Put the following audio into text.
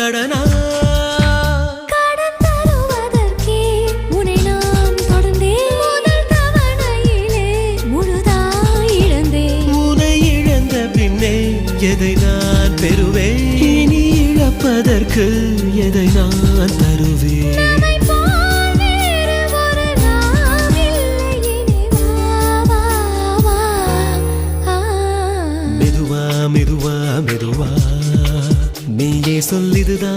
கடனா எதை நான் பெறுவேன் இனி இழப்பதற்கு எதை நான் தருவேன் மெதுவா மெதுவா மெதுவா நீயே சொல்லிதுதான்